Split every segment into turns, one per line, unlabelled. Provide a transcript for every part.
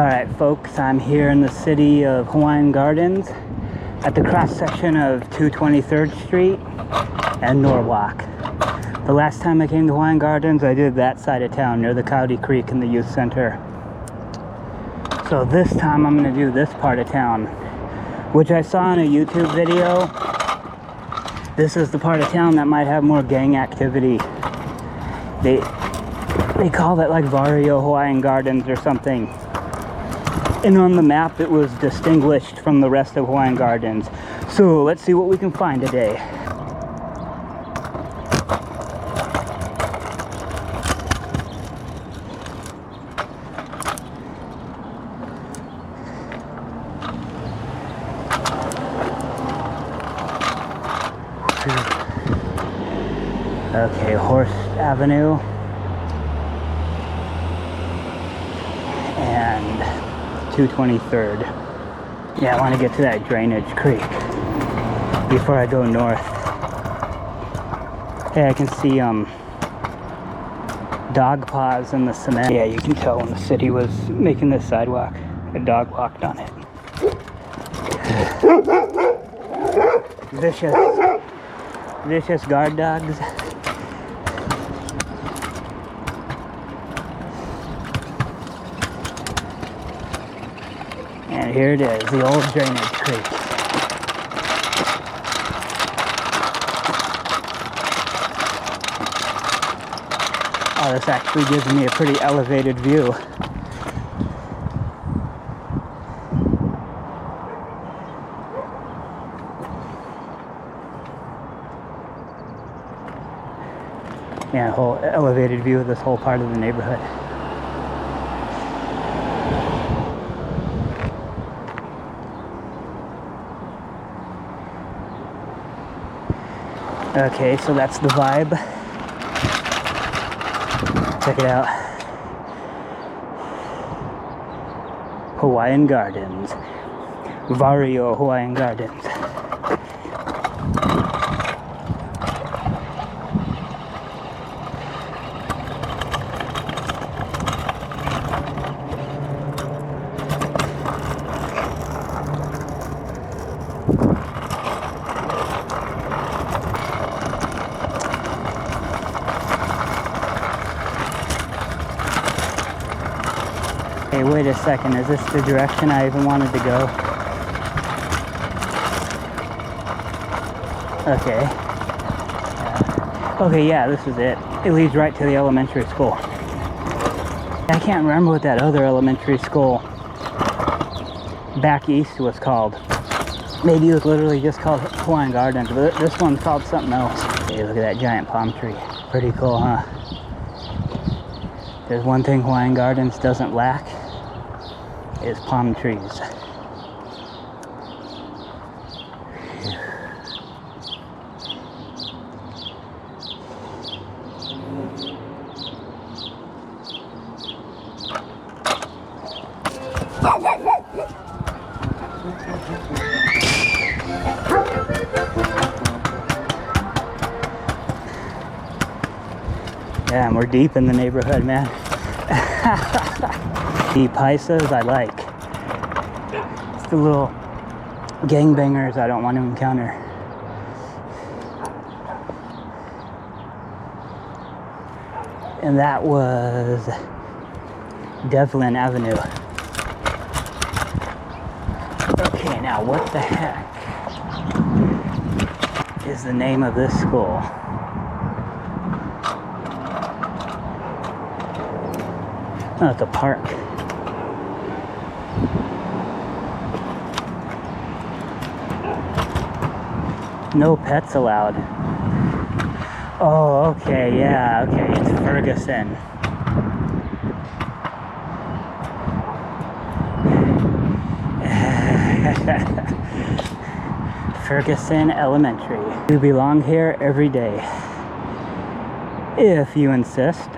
Alright folks, I'm here in the city of Hawaiian Gardens at the cross section of 223rd Street and Norwalk. The last time I came to Hawaiian Gardens, I did that side of town near the Coyote Creek and the youth center. So this time I'm going to do this part of town, which I saw in a YouTube video. This is the part of town that might have more gang activity. They call it like Varrio Hawaiian Gardens or something. And on the map it was distinguished from the rest of Hawaiian Gardens. So let's see what we can find today. Okay, Horse Avenue. And 223rd. Yeah, I want to get to that drainage creek before I go north. Hey, I can see dog paws in the cement. Yeah, you can tell when the city was making this sidewalk. A dog walked on it. Vicious guard dogs. And here it is, the old drainage creek. Oh, this actually gives me a pretty elevated view. Yeah, a whole elevated view of this whole part of the neighborhood. Okay, so that's the vibe. Check it out. Hawaiian Gardens. Varrio Hawaiian Gardens. Hey, wait a second, is this the direction I even wanted to go? Okay. Okay, yeah, this is it. It leads right to the elementary school. I can't remember what that other elementary school back east was called. Maybe it was literally just called Hawaiian Gardens, but this one's called something else. Hey, look at that giant palm tree. Pretty cool, huh? There's one thing Hawaiian Gardens doesn't lack, is palm trees. Yeah, and we're deep in the neighborhood, man. The paisas I like. It's the little gangbangers I don't want to encounter. And that was Devlin Avenue. Okay, now what the heck is the name of this school? Oh, it's a park. No pets allowed. Oh, okay, yeah, okay, it's Ferguson. Ferguson Elementary. You belong here every day, if you insist.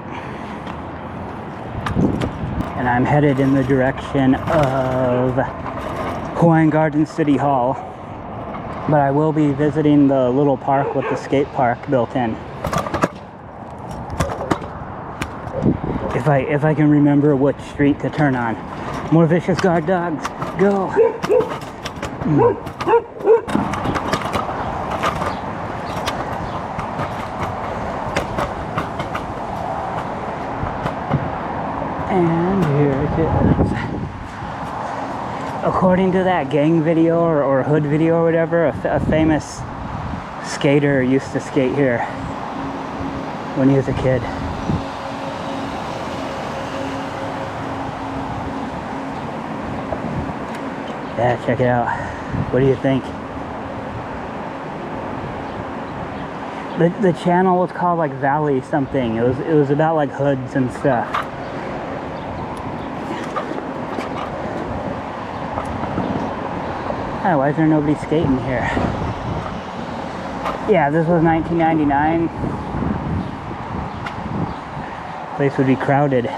And I'm headed in the direction of Hawaiian Gardens City Hall. But I will be visiting the little park with the skate park built in. If I can remember which street to turn on. More vicious guard dogs. Go. And here it is. According to that gang video or hood video or whatever, a famous skater used to skate here when he was a kid. Yeah, check it out. What do you think? The channel was called like Valley something. It was about like hoods and stuff. Oh, why is there nobody skating here? Yeah, this was 1999. Place would be crowded.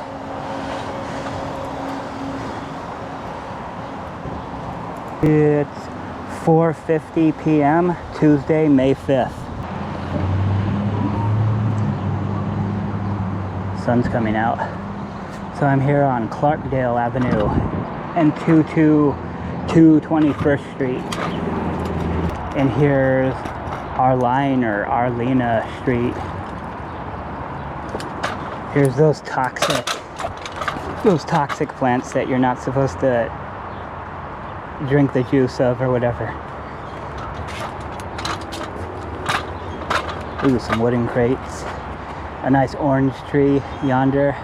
It's 4:50 p.m. Tuesday, May 5th. Sun's coming out. So I'm here on Clarkdale Avenue and 221st Street. And here's Arline or Arlena Street. Here's those toxic plants that you're not supposed to drink the juice of or whatever. Ooh, some wooden crates. A nice orange tree yonder.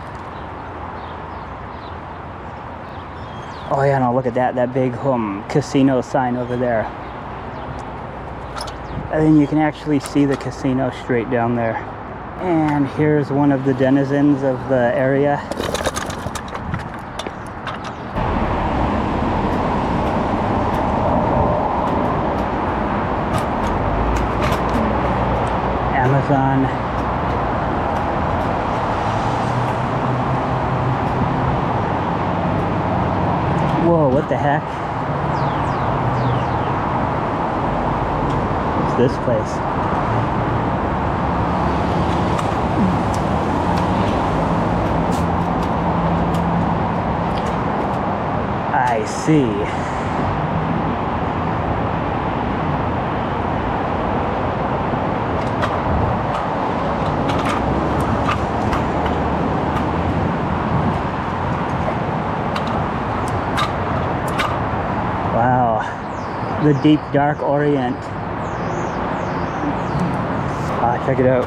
Oh yeah, no, look at that big casino sign over there. And then you can actually see the casino straight down there. And here's one of the denizens of the area. Amazon. Whoa, what the heck? What's this place? I see. Wow, the deep dark Orient. Check it out.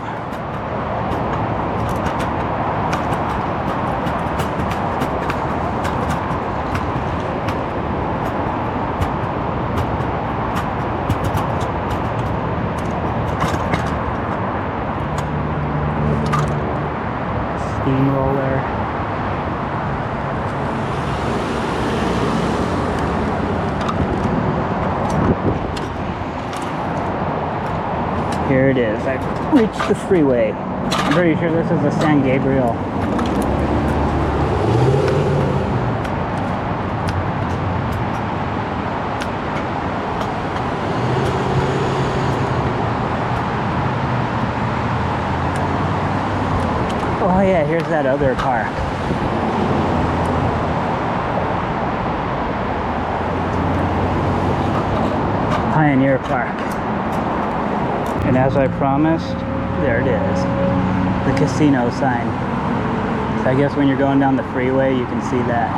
Steamroller. Here it is. I've reached the freeway. I'm pretty sure this is the San Gabriel. Oh yeah, here's that other park. Pioneer Park. And as I promised, there it is. The casino sign. So I guess when you're going down the freeway, you can see that.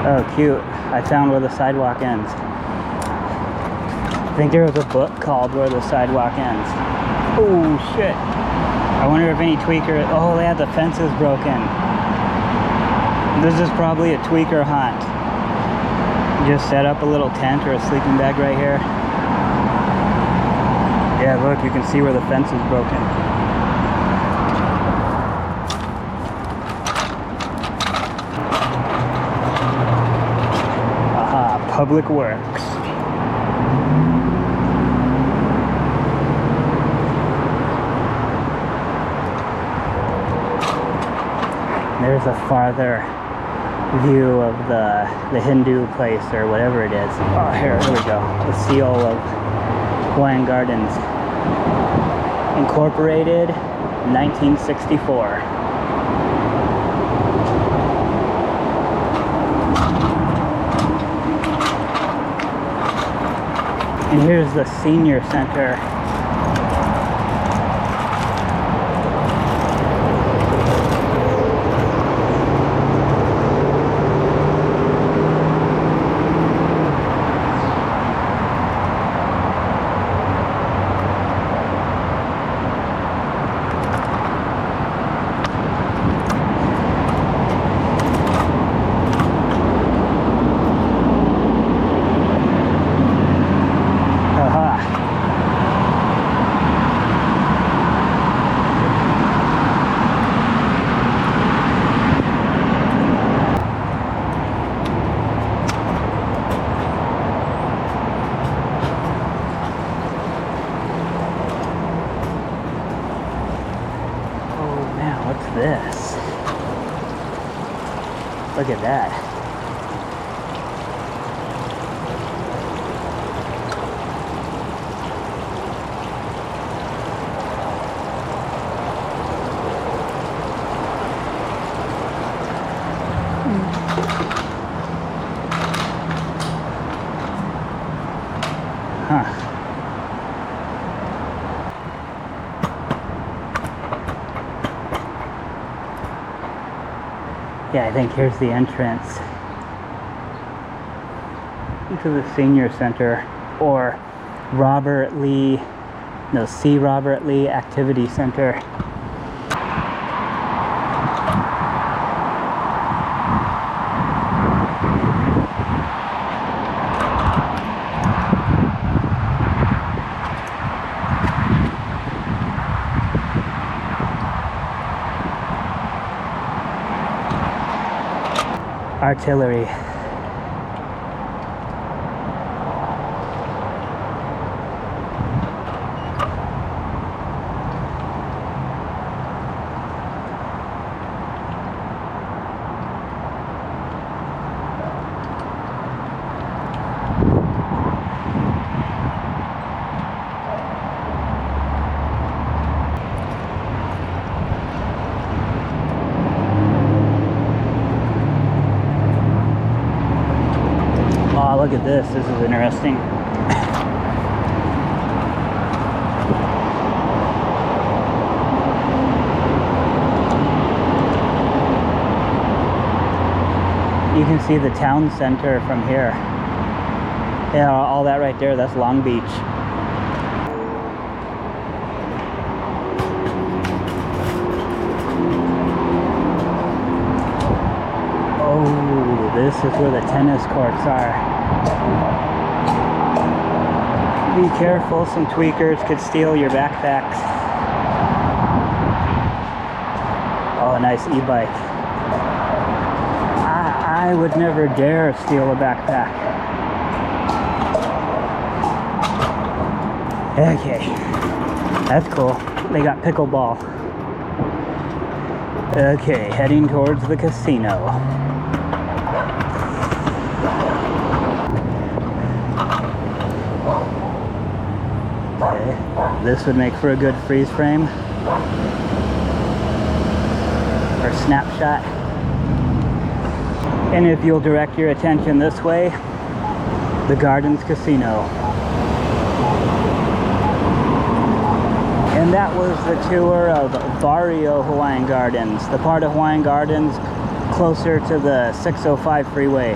Oh, cute. I found where the sidewalk ends. I think there was a book called Where the Sidewalk Ends. Oh, shit. I wonder if any tweaker... Oh, yeah, the fence is broken. This is probably a tweaker haunt. Just set up a little tent or a sleeping bag right here. Yeah, look, you can see where the fence is broken. Public Works. There's a farther view of the Hindu place or whatever it is. Oh, here we go. The seal of Hawaiian Gardens. Incorporated 1964. And here's the senior center. What's this? Look at that. Huh. Yeah, I think here's the entrance to the senior center, or C. Robert Lee Activity Center. Artillery. Oh, look at this. This is interesting. You can see the town center from here. Yeah, all that right there, that's Long Beach. Oh, this is where the tennis courts are. Be careful, some tweakers could steal your backpacks. Oh, a nice e-bike. I would never dare steal a backpack. Okay, that's cool. They got pickleball. Okay, heading towards the casino. Okay, this would make for a good freeze frame or snapshot. And if you'll direct your attention this way, the Gardens Casino. And that was the tour of Varrio Hawaiian Gardens, the part of Hawaiian Gardens closer to the 605 freeway.